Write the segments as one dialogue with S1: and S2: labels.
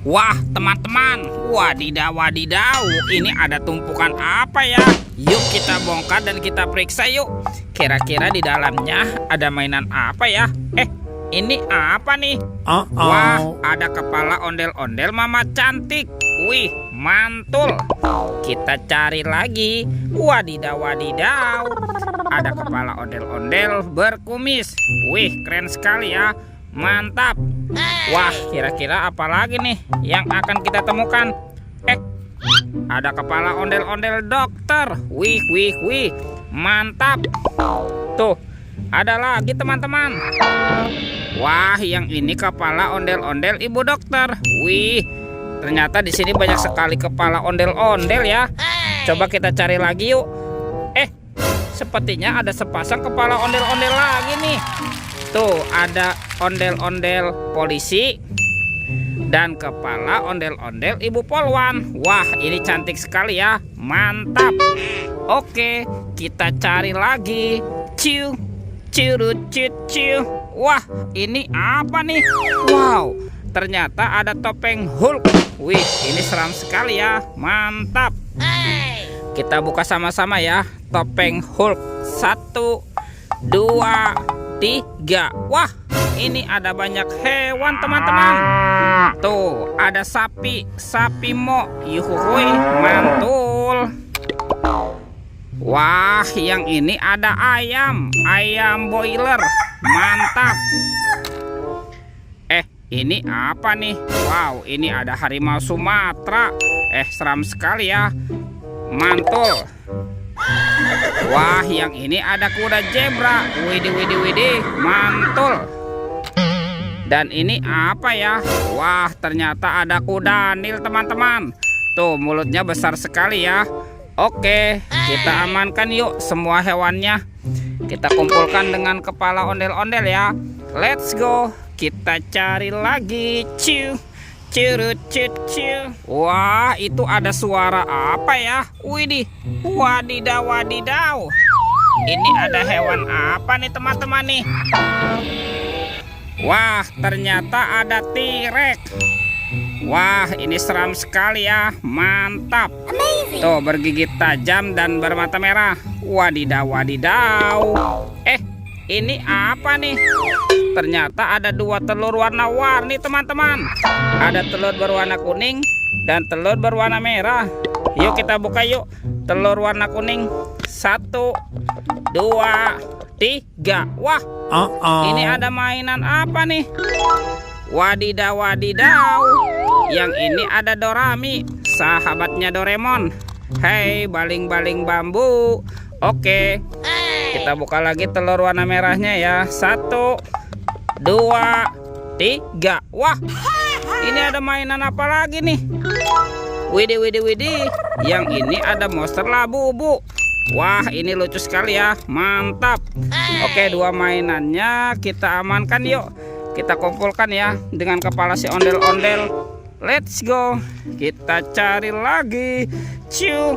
S1: Wah, teman-teman, wadidaw, ini ada tumpukan apa ya? Yuk kita bongkar dan kita periksa yuk. Kira-kira di dalamnya ada mainan apa ya? Ini apa nih? Wah, ada kepala ondel-ondel Mama Cantik. Wih, mantul. Kita cari lagi. Wadidaw. Ada kepala ondel-ondel berkumis. Wih, keren sekali ya. Mantap. Wah, kira-kira apa lagi nih yang akan kita temukan? Ada kepala ondel-ondel dokter. Wih. Mantap. Tuh, ada lagi teman-teman. Wah, yang ini kepala ondel-ondel ibu dokter. Wih, ternyata di sini banyak sekali kepala ondel-ondel ya. Coba kita cari lagi yuk. Sepertinya ada sepasang kepala ondel-ondel lagi nih. Tuh, ada ondel-ondel polisi dan kepala ondel-ondel ibu polwan. Wah, ini cantik sekali ya. Mantap. Oke, kita cari lagi. Ciu. Wah, ini apa nih? Wow, ternyata ada topeng Hulk. Wih, ini seram sekali ya. Mantap. Kita buka sama-sama ya. Topeng Hulk. 1, 2, 3. Wah, ini ada banyak hewan teman-teman. Tuh, ada sapi mo. Yuhuhui, mantul. Wah, yang ini ada ayam boiler. Mantap. Ini apa nih? Wow, ini ada harimau Sumatera. Seram sekali ya. Mantul. Wah, yang ini ada kuda zebra. Widih, mantul. Dan ini apa ya? Wah, ternyata ada kuda Nil teman-teman. Tuh, mulutnya besar sekali ya. Oke, kita amankan yuk semua hewannya. Kita kumpulkan dengan kepala ondel-ondel ya. Let's go. Kita cari lagi. Ciu. Wah, itu ada suara apa ya? Widih. Wadidaw. Ini ada hewan apa nih teman-teman nih? Wah, ternyata ada T-Rex. Wah, ini seram sekali ya. Mantap. Tuh, bergigit tajam dan bermata merah. Wadidaw. Ini apa nih? Ternyata ada 2 telur warna-warni teman-teman. Ada telur berwarna kuning dan telur berwarna merah. Yuk kita buka yuk. Telur warna kuning. 1, 2, 3. Wah, ini ada mainan apa nih? Wadidaw. Yang ini ada Dorami, sahabatnya Doraemon. Hei, baling-baling bambu. Oke, kita buka lagi telur warna merahnya ya. 1, 2, 3. Wah, ini ada mainan apa lagi nih? Widih. Yang ini ada monster Labubu. Wah, ini lucu sekali ya. Mantap. Oke, 2 mainannya kita amankan yuk. Kita kumpulkan ya dengan kepala si ondel-ondel. Let's go. Kita cari lagi. Ciu.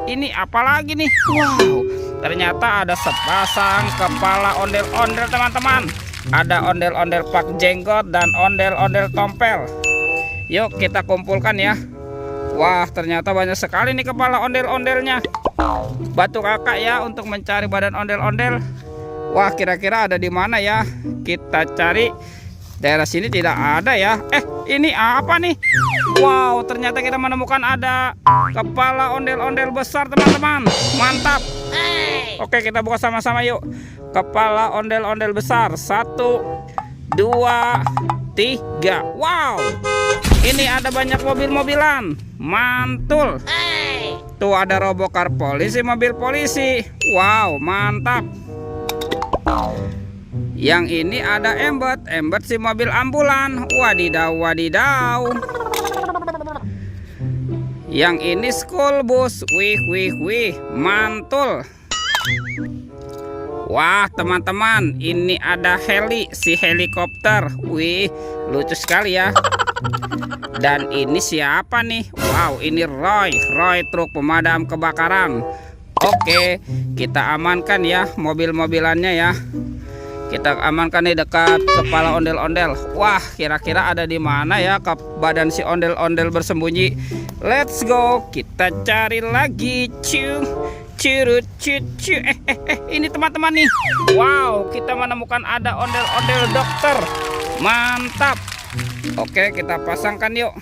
S1: Ini apa lagi nih? Wow, ternyata ada sepasang kepala ondel-ondel teman-teman. Ada ondel-ondel Pak Jenggot dan ondel-ondel Tompel. Yuk kita kumpulkan ya. Wah, ternyata banyak sekali nih kepala ondel-ondelnya. Bantu kakak ya untuk mencari badan ondel-ondel. Wah, kira-kira ada di mana ya? Kita cari. Daerah sini tidak ada ya. Ini apa nih? Wow, ternyata kita menemukan ada kepala ondel-ondel besar teman-teman. Mantap. Oke, kita buka sama-sama yuk. Kepala ondel-ondel besar. 1, 2, 3. Wow, ini ada banyak mobil-mobilan. Mantul. Tuh, ada robokar polisi, mobil polisi. Wow, mantap. Yang ini ada Embet si mobil ambulan. Wadidaw. Yang ini school bus. Wih, mantul. Wah, teman-teman, ini ada heli, si helikopter. Wih, lucu sekali ya. Dan ini siapa nih? Wow, ini Roy truk pemadam kebakaran. Oke, kita amankan ya mobil-mobilannya ya. Kita amankan nih dekat kepala ondel-ondel. Wah, kira-kira ada di mana ya badan si ondel-ondel bersembunyi? Let's go, kita cari lagi. Curut cucu. Ini teman-teman nih. Wow, kita menemukan ada ondel-ondel dokter. Mantap. Oke, kita pasangkan yuk.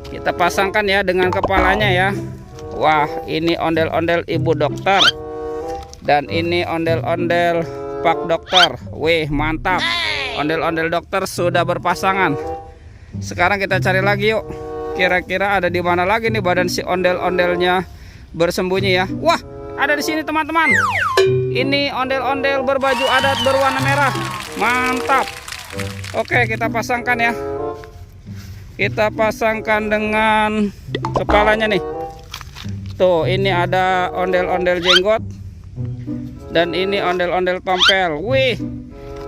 S1: Kita pasangkan ya dengan kepalanya ya. Wah, ini ondel-ondel ibu dokter. Dan ini ondel-ondel Pak dokter. Wih, mantap. Ondel-ondel dokter sudah berpasangan. Sekarang kita cari lagi yuk. Kira-kira ada di mana lagi nih badan si ondel-ondelnya bersembunyi ya. Wah, ada di sini teman-teman. Ini ondel-ondel berbaju adat berwarna merah. Mantap. Oke, kita pasangkan ya. Kita pasangkan dengan kepalanya nih. Tuh, ini ada ondel-ondel jenggot. Dan ini ondel-ondel tompel. Wih,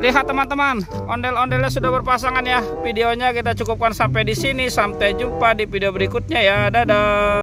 S1: lihat teman-teman, ondel-ondelnya sudah berpasangan ya. Videonya kita cukupkan sampai di sini. Sampai jumpa di video berikutnya ya. Dadah.